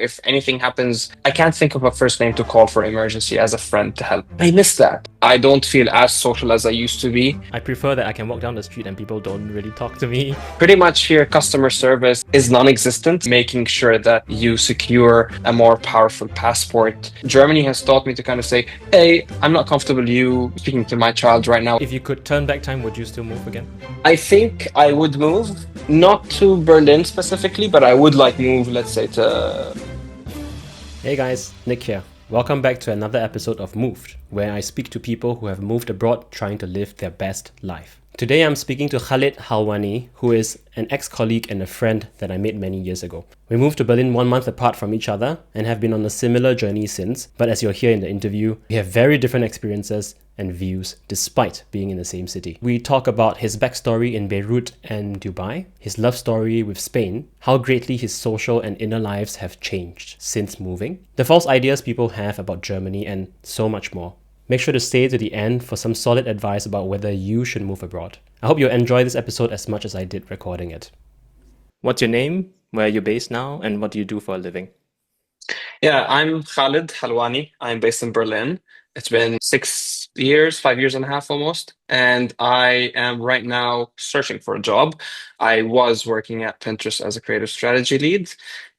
If anything happens, I can't think of a first name to call for emergency as a friend to help. I miss that. I don't feel as social as I used to be. I prefer that I can walk down the street and people don't really talk to me. Pretty much here, customer service is non-existent, making sure that you secure a more powerful passport. Germany has taught me to kind of say, hey, I'm not comfortable you speaking to my child right now. If you could turn back time, would you still move again? I think I would move, not to Berlin specifically, but I would like move, let's say, to... Hey guys, Nick here. Welcome back to another episode of Moved, where I speak to people who have moved abroad trying to live their best life. Today I'm speaking to Khaled Halwani, who is an ex-colleague and a friend that I met many years ago. We moved to Berlin 1 month apart from each other and have been on a similar journey since, but as you'll hear in the interview, we have very different experiences and views despite being in the same city. We talk about his backstory in Beirut and Dubai, his love story with Spain, how greatly his social and inner lives have changed since moving, the false ideas people have about Germany, and so much more. Make sure to stay to the end for some solid advice about whether you should move abroad. I hope you'll enjoy this episode as much as I did recording it. What's your name? Where are you based now? And what do you do for a living? Yeah, I'm Khaled Halwani. I'm based in Berlin. It's been 6 years, 5 years and a half almost. And I am right now searching for a job. I was working at Pinterest as a creative strategy lead,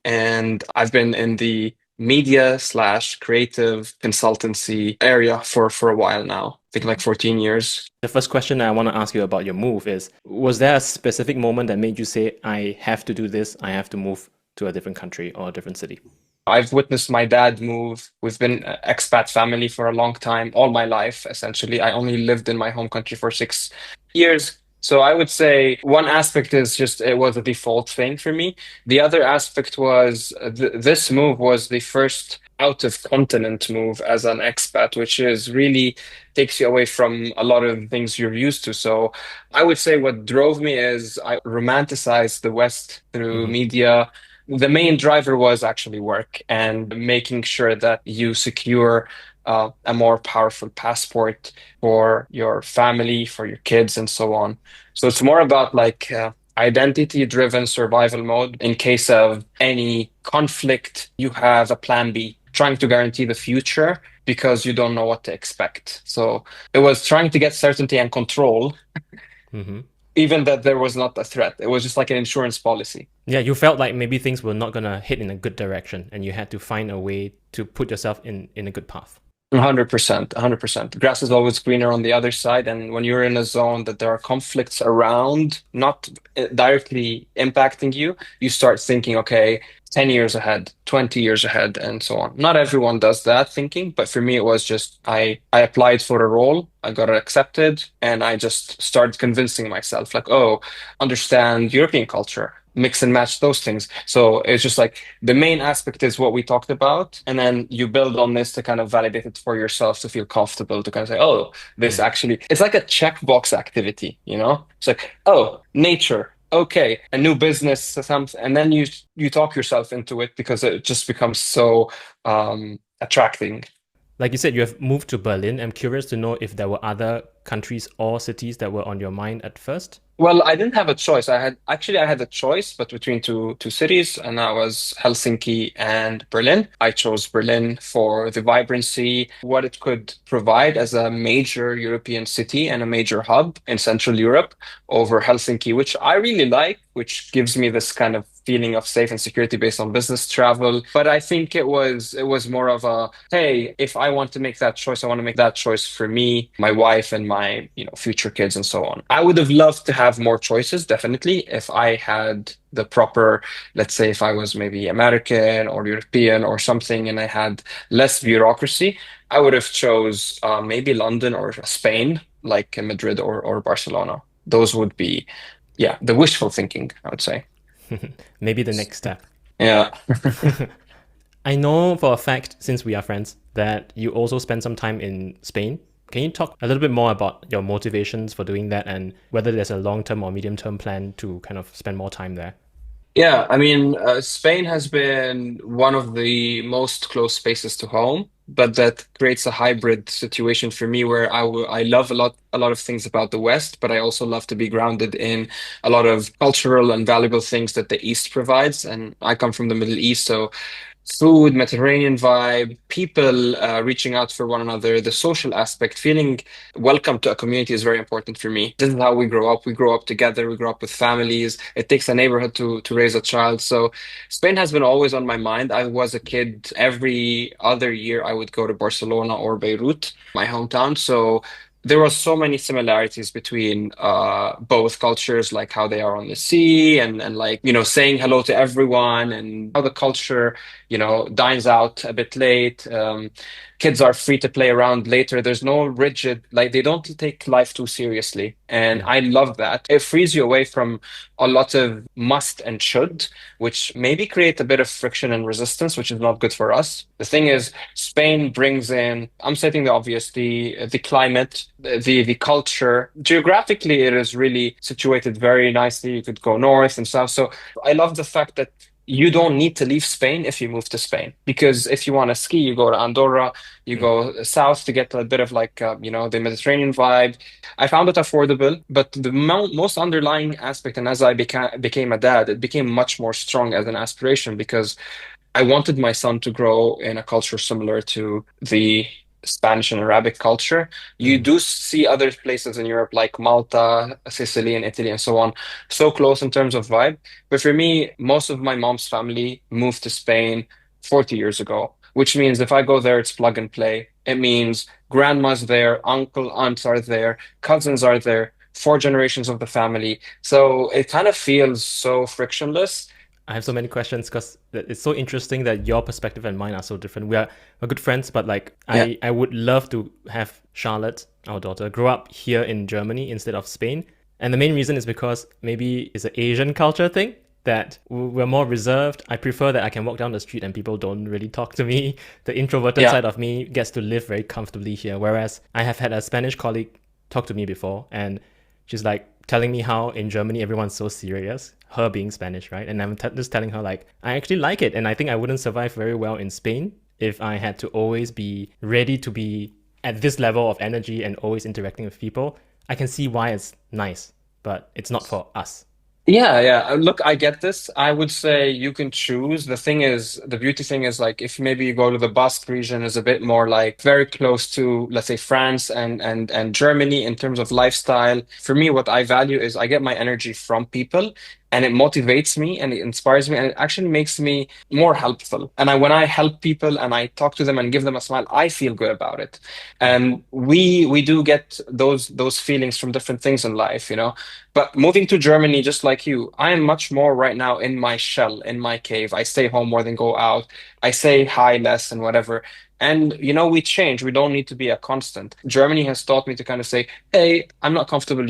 and I've been in the media slash creative consultancy area for a while now. I think like 14 years. The first question I want to ask you about your move is, was there a specific moment that made you say, I have to do this, I have to move to a different country or a different city? I've witnessed my dad move. We've been an expat family for a long time, all my life, essentially. I only lived in my home country for 6 years. So I would say one aspect is just it was a default thing for me. The other aspect was this move was the first out of continent move as an expat, which is really takes you away from a lot of the things you're used to. So I would say what drove me is I romanticized the West through Mm-hmm. media. The main driver was actually work and making sure that you secure a more powerful passport for your family, for your kids, and so on. So it's more about like identity-driven survival mode. In case of any conflict, you have a plan B, trying to guarantee the future because you don't know what to expect. So it was trying to get certainty and control, Mm-hmm. even that there was not a threat. It was just like an insurance policy. Yeah, you felt like maybe things were not going to hit in a good direction and you had to find a way to put yourself in a good path. 100%, 100%. Grass is always greener on the other side. And when you're in a zone that there are conflicts around, not directly impacting you, you start thinking, okay, 10 years ahead, 20 years ahead, and so on. Not everyone does that thinking, but for me, it was just I applied for a role, I got accepted, and I just started convincing myself, like, oh, understand European culture. Mix and match those things. So it's just like the main aspect is what we talked about, and then you build on this to kind of validate it for yourself to feel comfortable to kind of say, oh, this Mm. actually, it's like a checkbox activity, you know? It's like, oh, nature. Okay, a new business, something, and then you talk yourself into it because it just becomes so attracting. Like you said, you have moved to Berlin. I'm curious to know if there were other countries or cities that were on your mind at first. Well, I didn't have a choice. I had a choice, but between two cities, and that was Helsinki and Berlin. I chose Berlin for the vibrancy, what it could provide as a major European city and a major hub in Central Europe over Helsinki, which I really like, which gives me this kind of feeling of safe and security based on business travel. But I think it was more of a, hey, if I want to make that choice, I want to make that choice for me, my wife, and my, future kids and so on. I would have loved to have more choices, definitely, if I had the proper, let's say if I was maybe American or European or something and I had less bureaucracy, I would have chose maybe London or Spain, like Madrid or Barcelona. Those would be, yeah, the wishful thinking, I would say. Maybe the next step. Yeah. I know for a fact, since we are friends, that you also spent some time in Spain. Can you talk a little bit more about your motivations for doing that and whether there's a long-term or medium-term plan to kind of spend more time there? Yeah, I mean, Spain has been one of the most close spaces to home, but that creates a hybrid situation for me where I love a lot of things about the West, but I also love to be grounded in a lot of cultural and valuable things that the East provides. And I come from the Middle East, so food, Mediterranean vibe, people reaching out for one another, the social aspect, feeling welcome to a community is very important for me. This is how we grow up. We grow up together. We grow up with families. It takes a neighborhood to raise a child. So Spain has been always on my mind. I was a kid, every other year I would go to Barcelona or Beirut, my hometown. So there was so many similarities between both cultures, like how they are on the sea and like, saying hello to everyone and how the culture, dines out a bit late. Kids are free to play around later. There's no rigid, like they don't take life too seriously. And Mm, I love that. It frees you away from a lot of must and should, which maybe create a bit of friction and resistance, which is not good for us. The thing is, Spain brings in, I'm stating the obvious, the climate, the culture. Geographically, it is really situated very nicely. You could go north and south. So I love the fact that you don't need to leave Spain if you move to Spain. Because if you want to ski, you go to Andorra, you mm. go south to get a bit of like, the Mediterranean vibe. I found it affordable, but the most underlying aspect, and as I became a dad, it became much more strong as an aspiration because I wanted my son to grow in a culture similar to the Spanish and Arabic culture. You Mm. do see other places in Europe like Malta, Sicily, and Italy, and so on, so close in terms of vibe. But for me, most of my mom's family moved to Spain 40 years ago, which means if I go there, it's plug and play. It means grandma's there, uncle, aunts are there, cousins are there, four generations of the family. So it kind of feels so frictionless. I have so many questions because it's so interesting that your perspective and mine are so different. We're good friends, but like Yeah. I would love to have Charlotte, our daughter, grow up here in Germany instead of Spain. And the main reason is because maybe it's an Asian culture thing that we're more reserved. I prefer that I can walk down the street and people don't really talk to me. The introverted Yeah. side of me gets to live very comfortably here. Whereas I have had a Spanish colleague talk to me before, and she's like telling me how in Germany everyone's so serious, her being Spanish, right? And I'm just telling her, like, I actually like it. And I think I wouldn't survive very well in Spain if I had to always be ready to be at this level of energy and always interacting with people. I can see why it's nice, but it's not for us. Yeah, yeah. Look, I get this. I would say you can choose. The thing is, the beauty thing is like if maybe you go to the Basque region is a bit more like very close to, let's say, France and Germany in terms of lifestyle. For me, what I value is I get my energy from people and it motivates me and it inspires me and it actually makes me more helpful. And when I help people and I talk to them and give them a smile, I feel good about it. Mm. And we do get those feelings from different things in life, you know. But moving to Germany, just like you, I am much more right now in my shell, in my cave. I stay home more than go out. I say hi less and whatever. And, we change. We don't need to be a constant. Germany has taught me to kind of say, hey, I'm not comfortable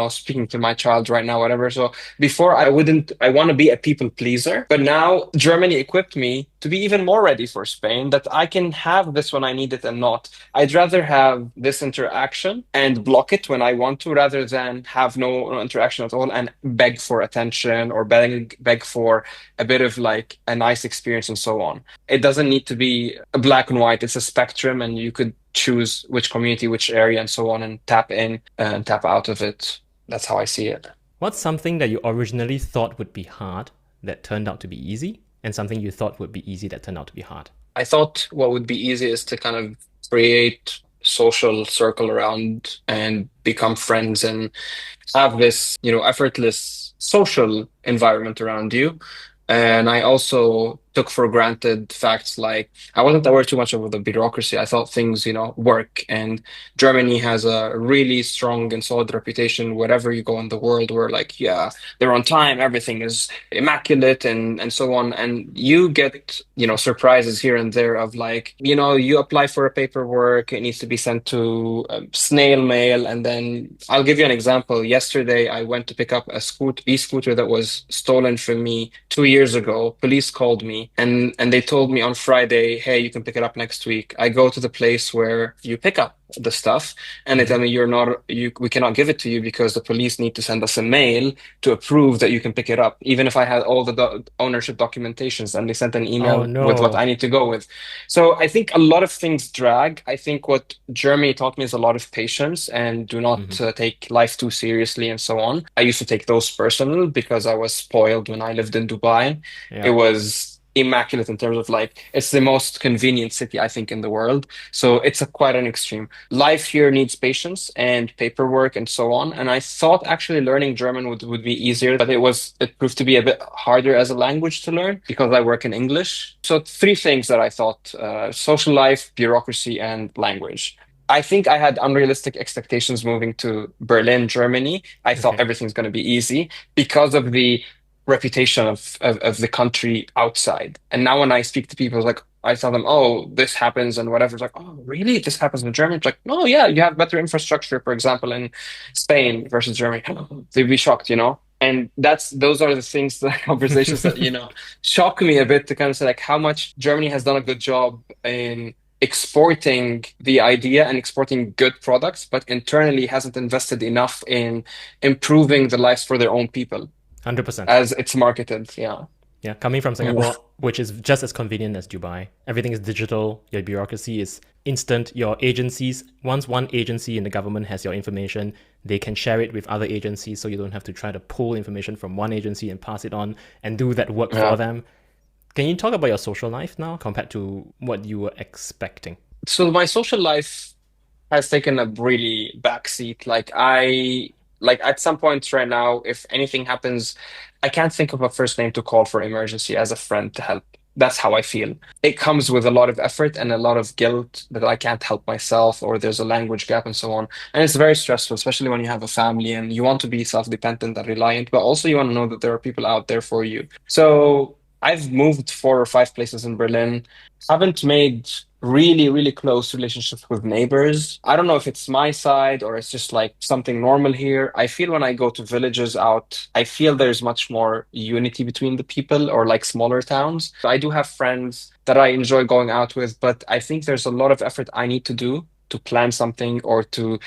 speaking to my child right now, whatever. So before I want to be a people pleaser. But now Germany equipped me to be even more ready for Spain, that I can have this when I need it and not. I'd rather have this interaction and block it when I want to rather than have no interaction at all and beg for attention or beg for a bit of like a nice experience and so on. It doesn't need to be a black and white, it's a spectrum, and you could choose which community, which area, and so on, and tap in and tap out of it. That's how I see it. What's something that you originally thought would be hard that turned out to be easy, and something you thought would be easy that turned out to be hard? I thought what would be easy is to kind of create social circle around and become friends and have this, effortless social environment around you. And I also took for granted facts like I wasn't aware too much of the bureaucracy. I thought things, work. And Germany has a really strong and solid reputation wherever you go in the world, where like, yeah, they're on time, everything is immaculate and so on. And you get, surprises here and there of like, you apply for a paperwork, it needs to be sent to snail mail. And then I'll give you an example. Yesterday, I went to pick up e-scooter that was stolen from me 2 years ago. Police called me and they told me on Friday, hey, you can pick it up next week. I go to the place where you pick up the stuff and they Mm-hmm. tell me we cannot give it to you because the police need to send us a mail to approve that you can pick it up, even if I had all the ownership documentations and they sent an Oh email with what no. I need to go with. So I think a lot of things drag. I think what Germany taught me is a lot of patience and do Mm-hmm. not take life too seriously and so on. I used to take those personal because I was spoiled when I lived in Dubai. It Yeah. was immaculate in terms of like it's the most convenient city I think in the world. So it's a quite an extreme. Life here needs patience and paperwork and so on. And I thought actually learning German would be easier, but it proved to be a bit harder as a language to learn because I work in English. So three things that I thought, social life, bureaucracy, and language. I think I had unrealistic expectations moving to Berlin, Germany. I thought Okay. everything's going to be easy because of the reputation of the country outside. And now when I speak to people, it's like I tell them, "Oh, this happens and whatever." It's like, "Oh, really? This happens in Germany?" It's like, "Oh, yeah, you have better infrastructure, for example, in Spain versus Germany." They'd be shocked, you know. And those are the things, the conversations that, shock me a bit to kind of say like how much Germany has done a good job in exporting the idea and exporting good products, but internally hasn't invested enough in improving the lives for their own people 100%. as it's marketed. Yeah. Yeah, coming from Singapore, which is just as convenient as Dubai. Everything is digital, your bureaucracy is instant, your agencies, once one agency in the government has your information, they can share it with other agencies so you don't have to try to pull information from one agency and pass it on and do that work for Yeah. them. Can you talk about your social life now compared to what you were expecting? So my social life has taken a really backseat. Like at some points right now, if anything happens, I can't think of a first name to call for emergency as a friend to help. That's how I feel. It comes with a lot of effort and a lot of guilt that I can't help myself or there's a language gap and so on. And it's very stressful, especially when you have a family and you want to be self-dependent and reliant, but also you want to know that there are people out there for you. So I've moved 4 or 5 places in Berlin. Haven't made really, really close relationships with neighbors. I don't know if it's my side or it's just like something normal here. I feel when I go to villages out, I feel there's much more unity between the people or like smaller towns. So I do have friends that I enjoy going out with, but I think there's a lot of effort I need to do to plan something or to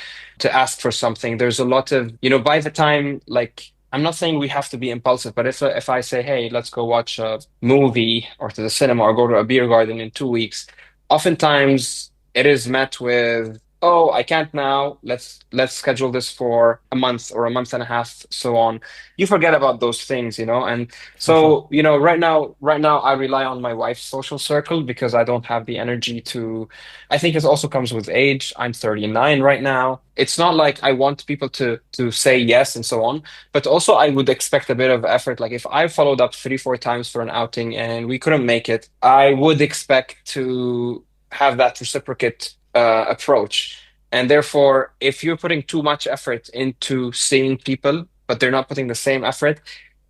ask for something. There's a lot of, by the time like I'm not saying we have to be impulsive, but if I say, "Hey, let's go watch a movie or to the cinema or go to a beer garden in 2 weeks," oftentimes it is met with, "Oh, I can't now. Let's schedule this for a month or a month and a half, so on." You forget about those things, and For sure. so right now I rely on my wife's social circle because I don't have the energy to. I think it also comes with age. I'm 39 right now. It's not like I want people to say yes and so on, but also I would expect a bit of effort. Like if I followed up 3, 4 times for an outing and we couldn't make it, I would expect to have that reciprocate approach. And therefore, if you're putting too much effort into seeing people, but they're not putting the same effort,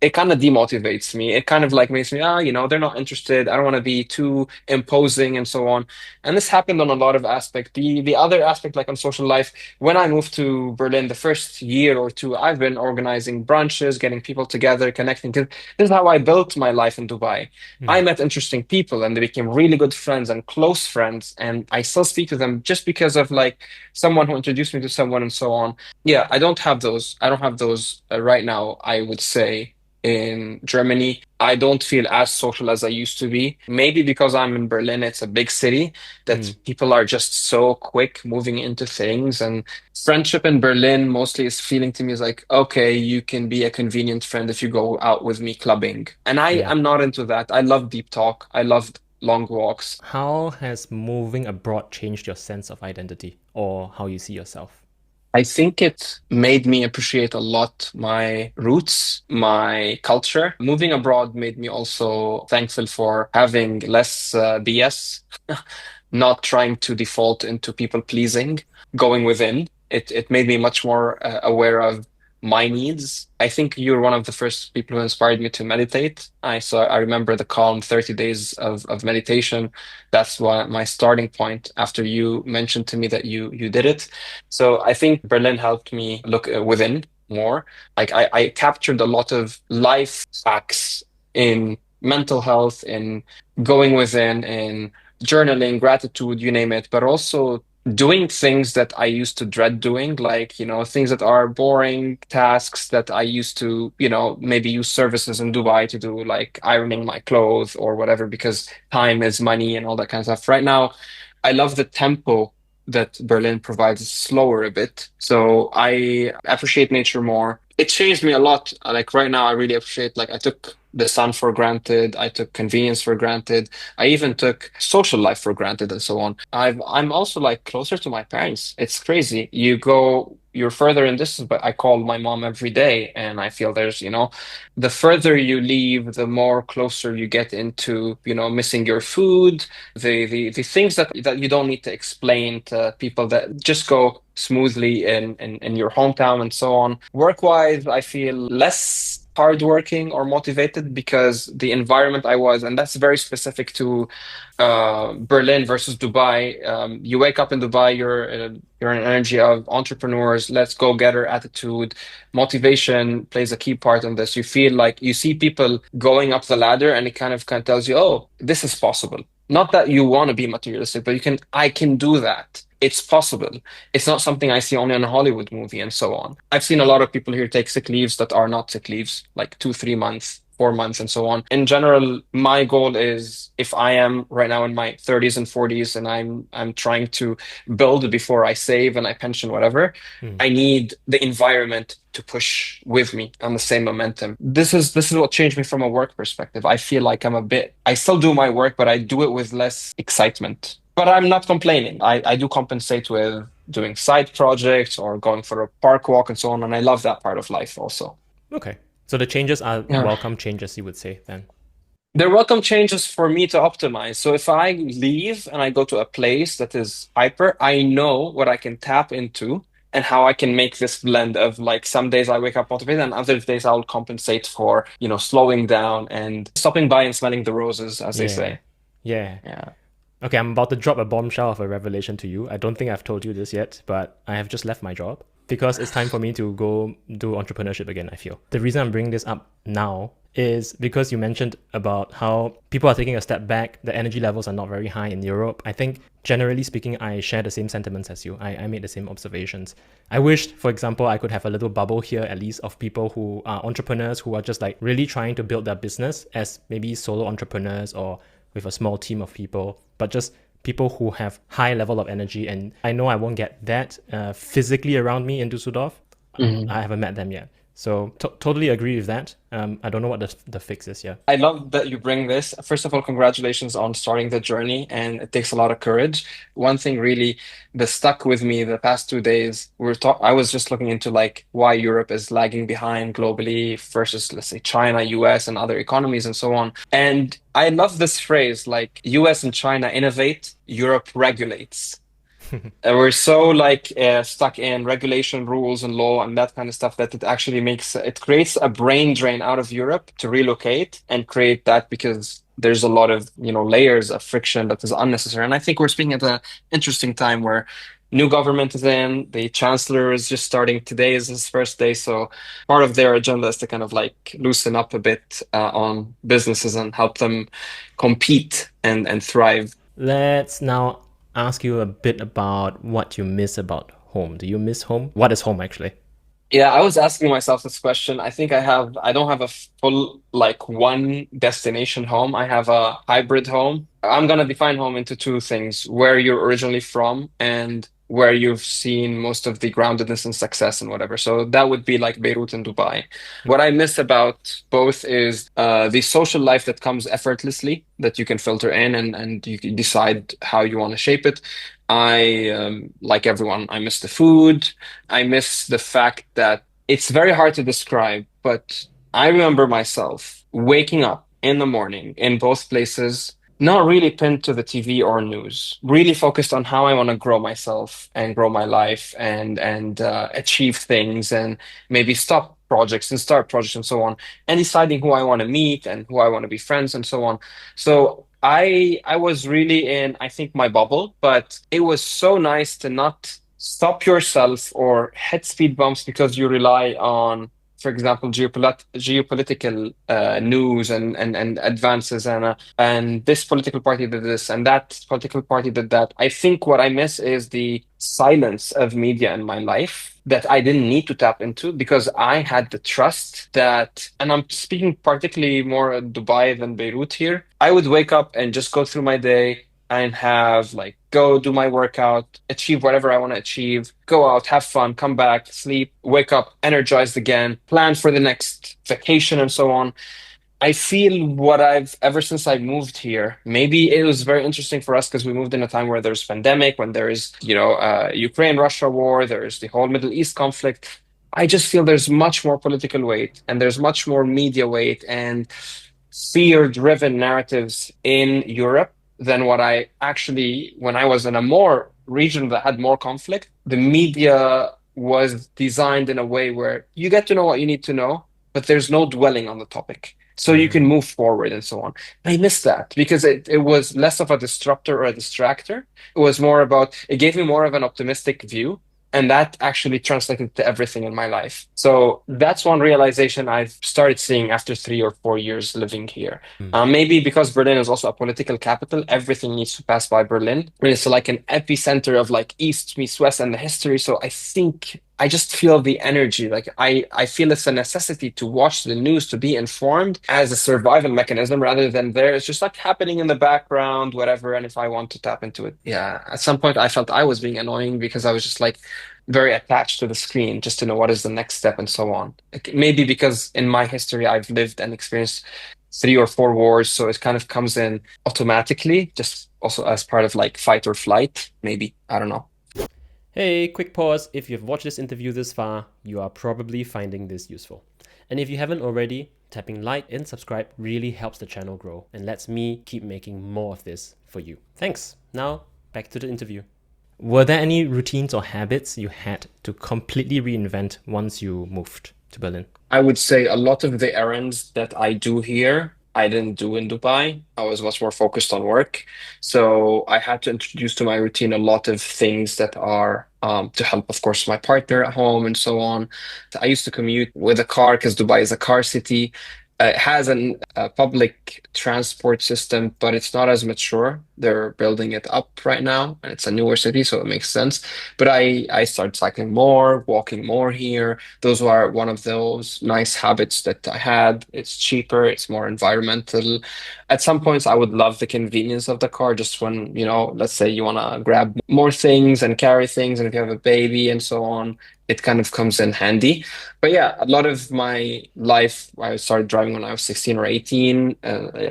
it kind of demotivates me. It kind of like makes me, they're not interested. I don't want to be too imposing and so on. And this happened on a lot of aspects. The other aspect, like on social life, when I moved to Berlin, the first year or two, I've been organizing brunches, getting people together, connecting. 'Cause this is how I built my life in Dubai. I Mm. met interesting people and they became really good friends and close friends. And I still speak to them just because of like someone who introduced me to someone and so on. Yeah, I don't have those. I don't have those right now, I would say. In Germany, I don't feel as social as I used to be. Maybe because I'm in Berlin, it's a big city that Mm. people are just so quick moving into things. And friendship in Berlin mostly is feeling to me is like, okay, you can be a convenient friend if you go out with me clubbing. And Yeah. I'm not into that. I love deep talk. I love long walks. How has moving abroad changed your sense of identity or how you see yourself? I think it made me appreciate a lot my roots, my culture. Moving abroad made me also thankful for having less BS, not trying to default into people pleasing, going within. It made me much more aware of my needs. I think you're one of the first people who inspired me to meditate. I remember the calm 30 days of meditation. That's why my starting point after you mentioned to me that you did it. So I think Berlin helped me look within more. Like I captured a lot of life hacks in mental health, in going within, in journaling, gratitude, you name it, but also doing things that I used to dread doing, like, things that are boring tasks that I used to, maybe use services in Dubai to do, like ironing my clothes or whatever, because time is money and all that kind of stuff. Right now, I love the tempo that Berlin provides. It's slower a bit. So I appreciate nature more. it changed me a lot. Like right now, I really appreciate, like I took the sun for granted. I took convenience for granted. I even took social life for granted and so on. I'm also like closer to my parents. It's crazy. You're further in distance, but I call my mom every day and I feel the further you leave, the more closer you get into, missing your food, the things that you don't need to explain to people, that just go smoothly in your hometown and so on. Work-wise, I feel less hardworking or motivated because the environment I was, and that's very specific to Berlin versus Dubai. You wake up in Dubai, you're an energy of entrepreneurs, let's go getter attitude. Motivation plays a key part in this. You feel like you see people going up the ladder, and it kind of tells you, oh, this is possible. Not that you want to be materialistic, but I can do that. It's possible. It's not something I see only in a Hollywood movie and so on. I've seen a lot of people here take sick leaves that are not sick leaves, like 2, 3 months, 4 months, and so on. In general, my goal is, if I am right now in my 30s and 40s and I'm trying to build before I save and I pension, whatever, Hmm. I need the environment to push with me on the same momentum. This is what changed me from a work perspective. I feel like I still do my work, but I do it with less excitement. But I'm not complaining. I do compensate with doing side projects or going for a park walk and so on. And I love that part of life also. Okay. So the changes are Yeah. welcome changes, you would say then. They're welcome changes for me to optimize. So if I leave and I go to a place that is hyper, I know what I can tap into and how I can make this blend of, like, some days I wake up motivated and other days I'll compensate for, slowing down and stopping by and smelling the roses, as they Yeah. say. Yeah. Yeah. Okay, I'm about to drop a bombshell of a revelation to you. I don't think I've told you this yet, but I have just left my job because it's time for me to go do entrepreneurship again, I feel. The reason I'm bringing this up now is because you mentioned about how people are taking a step back, the energy levels are not very high in Europe. I think, generally speaking, I share the same sentiments as you. I made the same observations. I wished, for example, I could have a little bubble here, at least, of people who are entrepreneurs who are just like really trying to build their business as maybe solo entrepreneurs or with a small team of people, but just people who have high level of energy. And I know I won't get that physically around me in Düsseldorf. I haven't met them yet. So totally agree with that. I don't know what the fix is yet. I love that you bring this. First of all, congratulations on starting the journey, and it takes a lot of courage. One thing really that stuck with me the past 2 days, I was just looking into, like, why Europe is lagging behind globally versus, let's say, China, US, and other economies and so on. And I love this phrase, like, US and China innovate, Europe regulates. We're so, like, stuck in regulation, rules, and law and that kind of stuff that it creates a brain drain out of Europe to relocate and create that, because there's a lot of, layers of friction that is unnecessary. And I think we're speaking at an interesting time where new government is in, the chancellor is just starting. Today is his first day, so part of their agenda is to kind of like loosen up a bit on businesses and help them compete and thrive. Let's now ask you a bit about what you miss about home. Do you miss home? What is home actually? Yeah, I was asking myself this question. I don't have a full, like, one destination home. I have a hybrid home. I'm gonna define home into two things: where you're originally from and where you've seen most of the groundedness and success and whatever. So that would be like Beirut and Dubai. What I miss about both is the social life that comes effortlessly, that you can filter in and you can decide how you want to shape it. Like everyone, I miss the food. I miss the fact that it's very hard to describe, but I remember myself waking up in the morning in both places, not really pinned to the TV or news, really focused on how I want to grow myself and grow my life and achieve things and maybe stop projects and start projects and so on, and deciding who I want to meet and who I want to be friends and so on. So I was really in, I think, my bubble, but it was so nice to not stop yourself or hit speed bumps because you rely on, for example, geopolitical news and advances, and this political party did this and that political party did that. I think what I miss is the silence of media in my life that I didn't need to tap into because I had the trust that, and I'm speaking particularly more Dubai than Beirut here. I would wake up and just go through my day. and have like go do my workout, achieve whatever I want to achieve, go out, have fun, come back, sleep, wake up energized again, plan for the next vacation and so on. I feel what I've ever since I moved here. Maybe it was very interesting for us because we moved in a time where there's pandemic, when there is, Ukraine-Russia war, there's the whole Middle East conflict. I just feel there's much more political weight and there's much more media weight and fear-driven narratives in Europe than what I actually, when I was in a more region that had more conflict, the media was designed in a way where you get to know what you need to know, but there's no dwelling on the topic. So you can move forward and so on. I miss that because it was less of a disruptor or a distractor. It was more about, it gave me more of an optimistic view. And that actually translated to everything in my life. So that's one realization I've started seeing after 3 or 4 years living here. Mm. Maybe because Berlin is also a political capital, everything needs to pass by Berlin. And it's like an epicenter of like East meets West and the history. So I think I just feel the energy. Like I feel it's a necessity to watch the news, to be informed as a survival mechanism rather than there. It's just like happening in the background, whatever. And if I want to tap into it. Yeah. At some point I felt I was being annoying because I was just like very attached to the screen just to know what is the next step and so on. Like, maybe because in my history I've lived and experienced 3 or 4 wars, so it kind of comes in automatically, just also as part of like fight or flight, maybe. I don't know. Hey, quick pause. If you've watched this interview this far, you are probably finding this useful. And if you haven't already, tapping like and subscribe really helps the channel grow and lets me keep making more of this for you. Thanks. Now, back to the interview. Were there any routines or habits you had to completely reinvent once you moved to Berlin? I would say a lot of the errands that I do here, I didn't do in Dubai. I was much more focused on work. So I had to introduce to my routine a lot of things that are to help, of course, my partner at home and so on. I used to commute with a car because Dubai is a car city. It has a public transport system, but it's not as mature. They're building it up right now, and it's a newer city, so it makes sense. But I started cycling more, walking more here. Those are one of those nice habits that I had. It's cheaper, it's more environmental. At some points, I would love the convenience of the car, just when, let's say you want to grab more things and carry things, and if you have a baby and so on, it kind of comes in handy. But yeah, a lot of my life, I started driving when I was 16 or 18.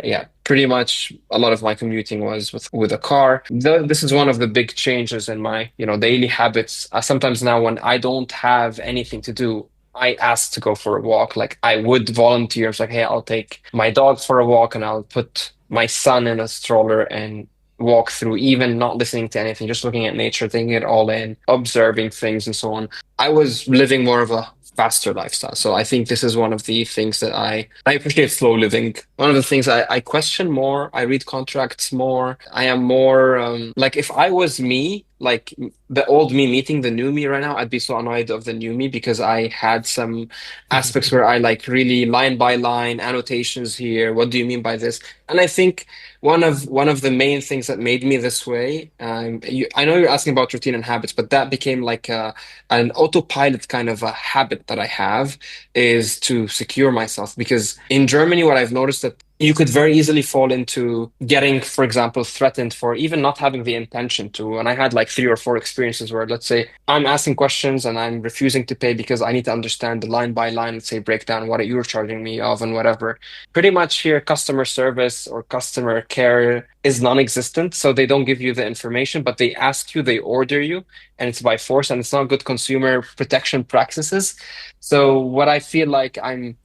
Yeah, pretty much a lot of my commuting was with a car. This is one of the big changes in my, daily habits. Sometimes now when I don't have anything to do, I ask to go for a walk. Like I would volunteer. It's like, hey, I'll take my dog for a walk and I'll put my son in a stroller and walk through, even not listening to anything, just looking at nature, taking it all in, observing things and so on. I was living more of a faster lifestyle. So I think this is one of the things that I appreciate slow living. One of the things I question more, I read contracts more. I am more like if I was me, like the old me meeting the new me right now, I'd be so annoyed of the new me because I had some aspects where I like really line by line annotations here. What do you mean by this? And I think one of the main things that made me this way, I know you're asking about routine and habits, but that became like an autopilot kind of a habit that I have is to secure myself. Because in Germany, what I've noticed that you could very easily fall into getting, for example, threatened for even not having the intention to. And I had like 3 or 4 experiences where, let's say, I'm asking questions and I'm refusing to pay because I need to understand the line by line, let's say, breakdown, what you're charging me of and whatever. Pretty much here, customer service or customer care is non-existent. So they don't give you the information, but they ask you, they order you, and it's by force, and it's not good consumer protection practices. So what I feel like I'm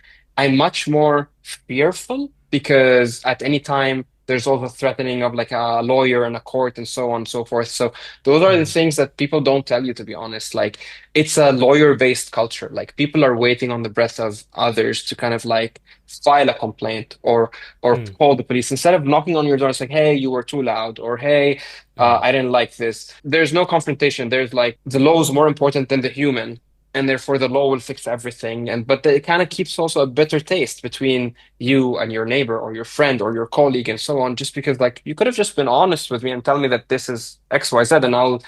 much more fearful because at any time there's also threatening of like a lawyer and a court and so on and so forth. So those are the Mm. things that people don't tell you, to be honest. Like it's a lawyer-based culture. Like people are waiting on the breath of others to kind of like file a complaint or Mm. call the police instead of knocking on your door and saying, "Hey, you were too loud," or "Hey, Mm. I didn't like this." There's no confrontation. There's like the law is more important than the human, and therefore the law will fix everything. And but it kind of keeps also a bitter taste between you and your neighbor or your friend or your colleague and so on, just because like you could have just been honest with me and tell me that this is XYZ, and I'll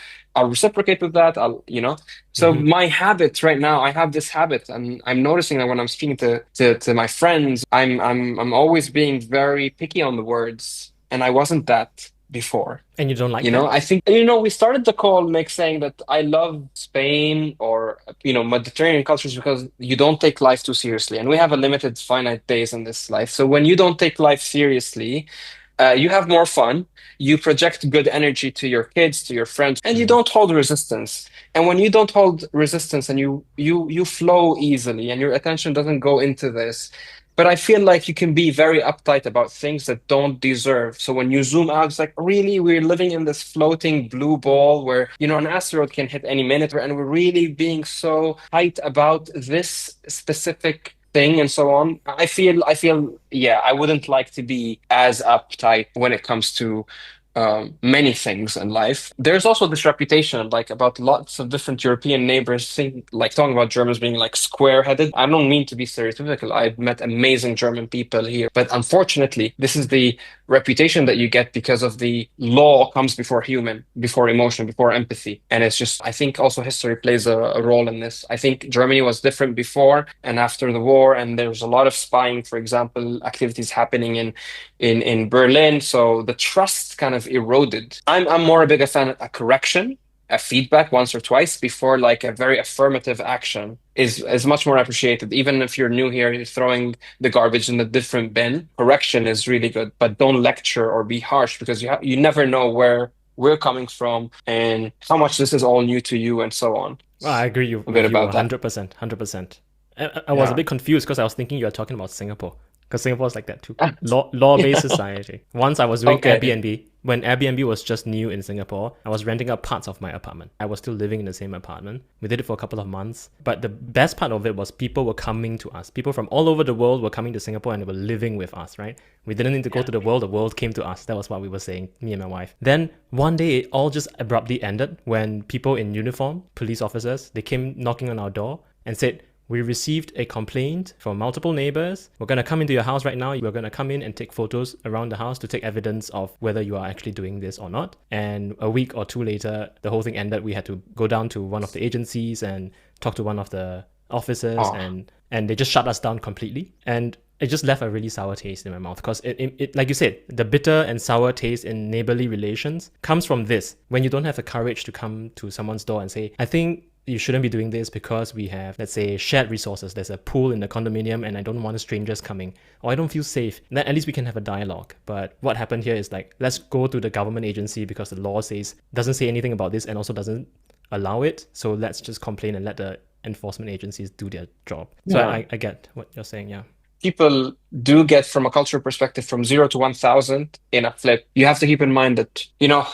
reciprocate with that. So Mhm. my habit right now, I have this habit, and I'm noticing that when I'm speaking to my friends, I'm always being very picky on the words, and I wasn't that before. And you don't like You know, that? I think, we started the call, Nick, saying that I love Spain or, Mediterranean cultures because you don't take life too seriously. And we have a limited, finite days in this life. So when you don't take life seriously, you have more fun. You project good energy to your kids, to your friends, and you Mm. don't hold resistance. And when you don't hold resistance and you flow easily and your attention doesn't go into this. But I feel like you can be very uptight about things that don't deserve. So when you zoom out, it's like, really, we're living in this floating blue ball where, an asteroid can hit any minute, and we're really being so tight about this specific thing and so on. I feel, yeah, I wouldn't like to be as uptight when it comes to many things in life. There's also this reputation, like about lots of different European neighbors, think like talking about Germans being like square-headed. I don't mean to be stereotypical. I've met amazing German people here, but unfortunately, this is the reputation that you get because of the law comes before human, before emotion, before empathy. And it's just, I think also history plays a role in this. I think Germany was different before and after the war, and there's a lot of spying, for example, activities happening in Berlin. So the trust kind of eroded. I'm more a bigger fan of a correction, a feedback once or twice before like a very affirmative action is much more appreciated. Even if you're new here, you're throwing the garbage in a different bin. Correction is really good, but don't lecture or be harsh because you never know where we're coming from and how much this is all new to you and so on. Well, I agree A bit with you about that. 100%. 100%. I was a Yeah. bit confused because I was thinking you were talking about Singapore. Because Singapore is like that too. Law-based Yeah. society. Once I was doing Okay. Airbnb. When Airbnb was just new in Singapore, I was renting out parts of my apartment. I was still living in the same apartment. We did it for a couple of months. But the best part of it was people were coming to us. People from all over the world were coming to Singapore and they were living with us, right? We didn't need to go to the world came to us. That was what we were saying, me and my wife. Then one day it all just abruptly ended when people in uniform, police officers, they came knocking on our door and said, we received a complaint from multiple neighbors. We're going to come into your house right now. We're going to come in and take photos around the house to take evidence of whether you are actually doing this or not. And a week or two later, the whole thing ended. We had to go down to one of the agencies and talk to one of the officers, Oh. and they just shut us down completely. And it just left a really sour taste in my mouth because it, like you said, the bitter and sour taste in neighborly relations comes from this. When you don't have the courage to come to someone's door and say, I think you shouldn't be doing this because we have, let's say, shared resources. There's a pool in the condominium and I don't want strangers coming, or I don't feel safe. Then at least we can have a dialogue. But what happened here is like, let's go to the government agency because the law doesn't say anything about this and also doesn't allow it. So let's just complain and let the enforcement agencies do their job. So Yeah. I get what you're saying, yeah. People do get from a cultural perspective from 0 to 1,000 in a flip. You have to keep in mind that,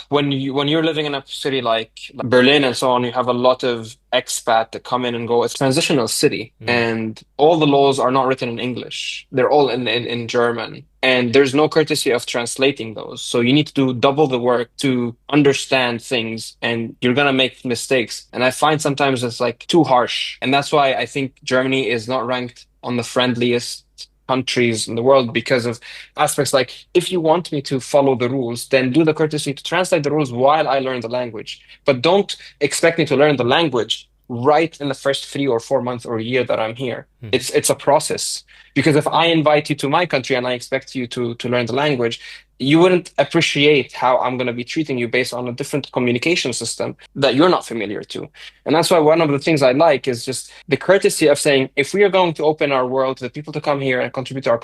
when you're living in a city like Berlin and so on, you have a lot of expat that come in and go. It's a transitional city, Mm. and all the laws are not written in English. They're all in German. And there's no courtesy of translating those. So you need to do double the work to understand things, and you're gonna make mistakes. And I find sometimes it's like too harsh. And that's why I think Germany is not ranked on the friendliest countries in the world because of aspects like, if you want me to follow the rules, then do the courtesy to translate the rules while I learn the language. But don't expect me to learn the language right in the first 3 or 4 months or a year that I'm here. Mm. It's a process. Because if I invite you to my country and I expect you to learn the language, you wouldn't appreciate how I'm going to be treating you based on a different communication system that you're not familiar to. And that's why one of the things I like is just the courtesy of saying, if we are going to open our world to the people to come here and contribute to our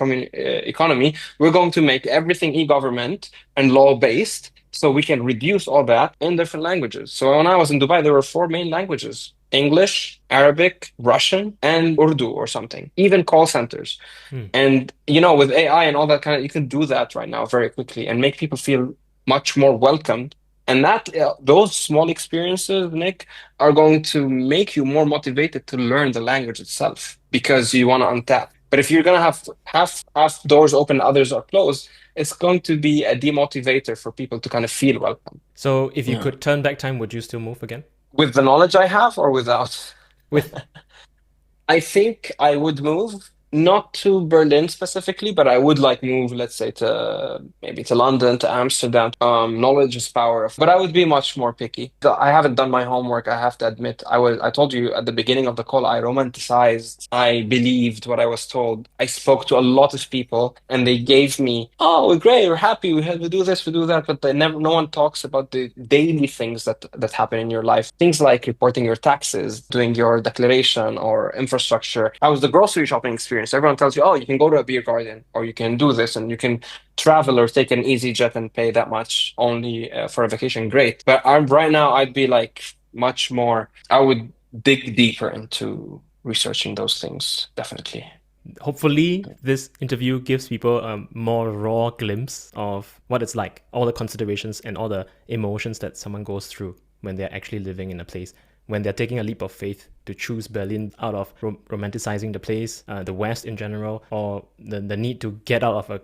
economy, we're going to make everything e-government and law-based so we can reduce all that in different languages. So when I was in Dubai, there were four main languages: English, Arabic, Russian, and Urdu or something, even call centers. Mm. And with AI and all that kind of, you can do that right now very quickly and make people feel much more welcomed. And that those small experiences, Nick, are going to make you more motivated to learn the language itself because you want to untap. But if you're gonna have half doors open, others are closed, it's going to be a demotivator for people to kind of feel welcome. So if you Yeah. could turn back time, would you still move again? With the knowledge I have or without? With I think I would move. Not to Berlin specifically, but I would like move, let's say, to maybe to London, to Amsterdam. Knowledge is power, but I would be much more picky. I haven't done my homework, I have to admit. I told you at the beginning of the call, I romanticized, I believed what I was told. I spoke to a lot of people and they gave me, oh, we're great, we're happy, we do this, we do that, but no one talks about the daily things that happen in your life. Things like reporting your taxes, doing your declaration or infrastructure. How was the grocery shopping experience? Everyone tells you, oh, you can go to a beer garden or you can do this and you can travel or take an easy jet and pay that much only for a vacation. Great. But right now, I'd be like much more, I would dig deeper into researching those things, definitely. Hopefully, this interview gives people a more raw glimpse of what it's like, all the considerations and all the emotions that someone goes through when they're actually living in a place, when they're taking a leap of faith to choose Berlin out of romanticizing the place, the West in general, or the need to get out of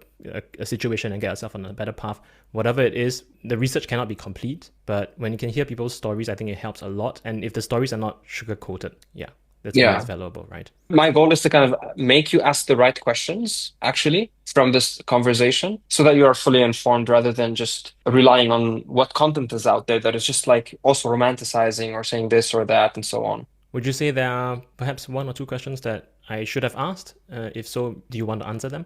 a situation and get yourself on a better path. Whatever it is, the research cannot be complete, but when you can hear people's stories, I think it helps a lot. And if the stories are not sugar coated, yeah, that's always Yeah. valuable, right? My goal is to kind of make you ask the right questions, actually, from this conversation, so that you are fully informed rather than just relying on what content is out there that is just like also romanticizing or saying this or that and so on. Would you say there are perhaps one or two questions that I should have asked? If so, do you want to answer them?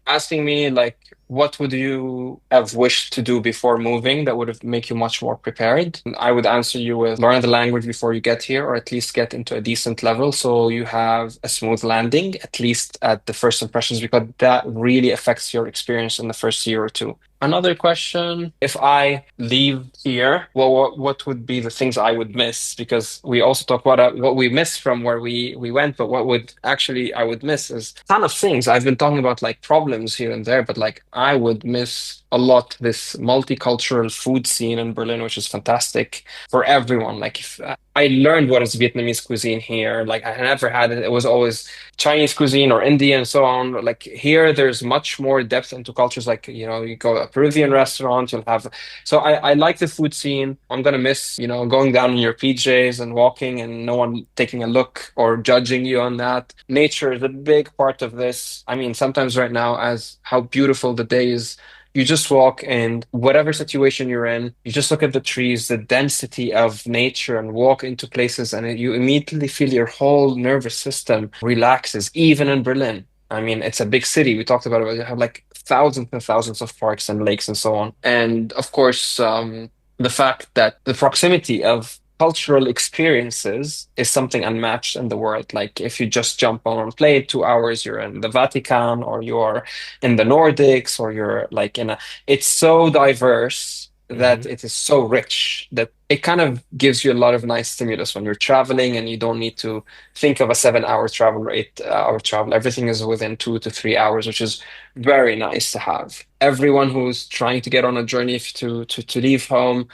Asking me like what would you have wished to do before moving that would have make you much more prepared? I would answer you with learn the language before you get here, or at least get into a decent level so you have a smooth landing, at least at the first impressions, because that really affects your experience in the first year or two. Another question, if I leave here, well, what would be the things I would miss? Because we also talk about what we miss from where we went, but what would actually I would miss is a ton of things. I've been talking about like problems here and there, but like I would miss a lot this multicultural food scene in Berlin, which is fantastic for everyone. Like if I learned what is Vietnamese cuisine here, like I never had it. It was always Chinese cuisine or Indian and so on. Like here, there's much more depth into cultures. Like, you go to a Peruvian restaurant, you'll have. So I like the food scene. I'm gonna miss, going down in your PJs and walking and no one taking a look or judging you on that. Nature is a big part of this. I mean, sometimes right now, as how beautiful the day is, you just walk and whatever situation you're in, you just look at the trees, the density of nature, and walk into places, and you immediately feel your whole nervous system relaxes, even in Berlin. I mean, it's a big city. We talked about it. You have like thousands and thousands of parks and lakes and so on. And of course, the fact that the proximity of cultural experiences is something unmatched in the world. Like if you just jump on a plane, 2 hours, you're in the Vatican or you're in the Nordics or you're like it's so diverse that Mm-hmm. it is so rich that it kind of gives you a lot of nice stimulus when you're traveling and you don't need to think of a 7 hour travel or 8 hour travel. Everything is within 2 to 3 hours, which is very nice to have. Everyone who's trying to get on a journey to leave home,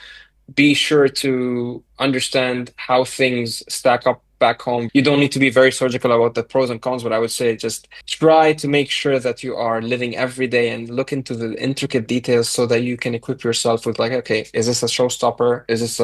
be sure to understand how things stack up back home. You don't need to be very surgical about the pros and cons, but I would say just try to make sure that you are living every day and look into the intricate details so that you can equip yourself with like, okay, is this a showstopper? Is this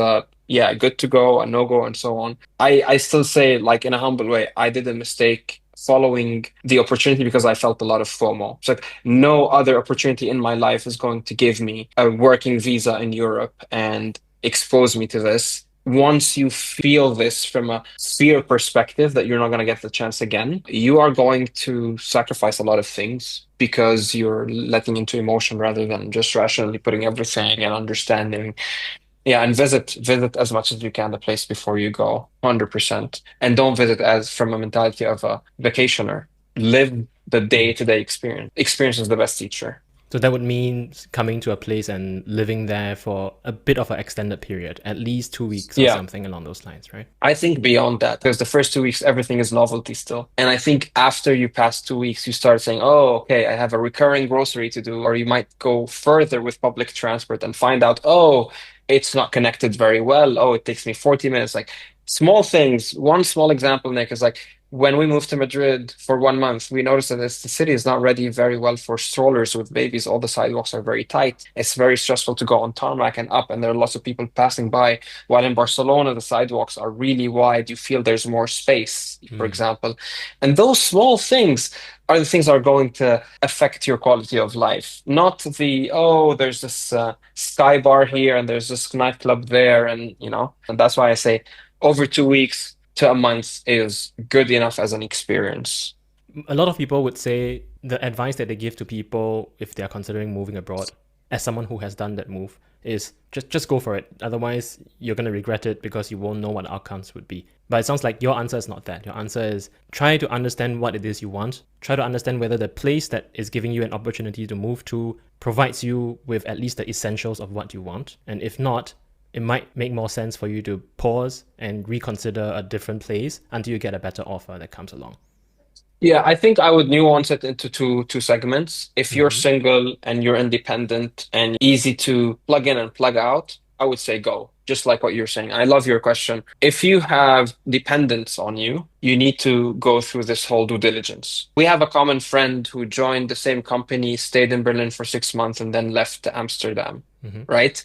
yeah, good to go, a no-go, and so on. I still say, like in a humble way, I did a mistake following the opportunity because I felt a lot of FOMO. It's like no other opportunity in my life is going to give me a working visa in Europe and expose me to this. Once you feel this from a fear perspective that you're not going to get the chance again, you are going to sacrifice a lot of things because you're letting into emotion rather than just rationally putting everything and understanding. Yeah, and visit as much as you can the place before you go, 100%. And don't visit as from a mentality of a vacationer. Live the day-to-day experience. Experience is the best teacher. So that would mean coming to a place and living there for a bit of an extended period, at least 2 weeks or Yeah. something along those lines, right? I think beyond that, because the first 2 weeks, everything is novelty still. And I think after you pass 2 weeks, you start saying, oh, okay, I have a recurring grocery to do. Or you might go further with public transport and find out, oh, it's not connected very well. Oh, it takes me 40 minutes. Like Small things. One small example, Nick, is like when we moved to Madrid for 1 month, we noticed that the city is not ready very well for strollers with babies. All the sidewalks are very tight. It's very stressful to go on tarmac and up, and there are lots of people passing by. While in Barcelona, the sidewalks are really wide. You feel there's more space, for Mm. example. And those small things are the things that are going to affect your quality of life. Not the, oh, there's this sky bar here and there's this nightclub there, and that's why I say over 2 weeks to a month is good enough as an experience. A lot of people would say the advice that they give to people if they are considering moving abroad, as someone who has done that move, is just go for it. Otherwise, you're going to regret it because you won't know what the outcomes would be. But it sounds like your answer is not that. Your answer is try to understand what it is you want. Try to understand whether the place that is giving you an opportunity to move to provides you with at least the essentials of what you want. And if not, it might make more sense for you to pause and reconsider a different place until you get a better offer that comes along. Yeah, I think I would nuance it into two segments. If you're Mm-hmm. single and you're independent and easy to plug in and plug out, I would say go. Just like what you're saying. I love your question. If you have dependents on you, you need to go through this whole due diligence. We have a common friend who joined the same company, stayed in Berlin for 6 months, and then left to Amsterdam, Mm-hmm. right?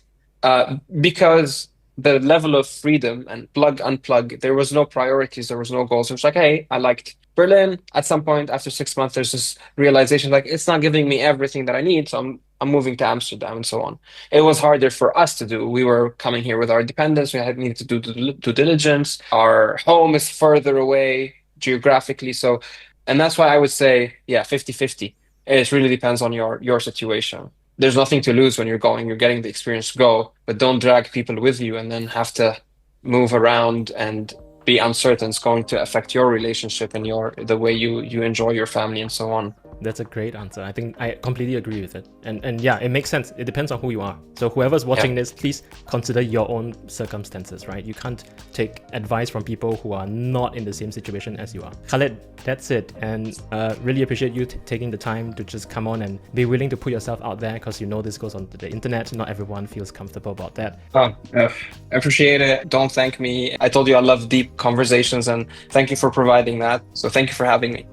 Because the level of freedom and plug unplug, there was no priorities, there was no goals. It was like, hey, I liked Berlin. At some point after 6 months, there's this realization like it's not giving me everything that I need, so I'm moving to Amsterdam and so on. It was harder for us to do. We were coming here with our dependents. We had needed to do due diligence. Our home is further away geographically, so and that's why I would say, yeah, 50-50. It really depends on your situation. There's nothing to lose when you're going. You're getting the experience to go, but don't drag people with you and then have to move around and be uncertain. It's going to affect your relationship and your the way you enjoy your family and so on. That's a great answer. I think I completely agree with it. And yeah, it makes sense. It depends on who you are. So whoever's Yeah. watching this, please consider your own circumstances, right? You can't take advice from people who are not in the same situation as you are. Khaled, that's it. And really appreciate you taking the time to just come on and be willing to put yourself out there because you know this goes on the internet. Not everyone feels comfortable about that. Oh, I appreciate it. Don't thank me. I told you I love deep conversations and thank you for providing that. So thank you for having me.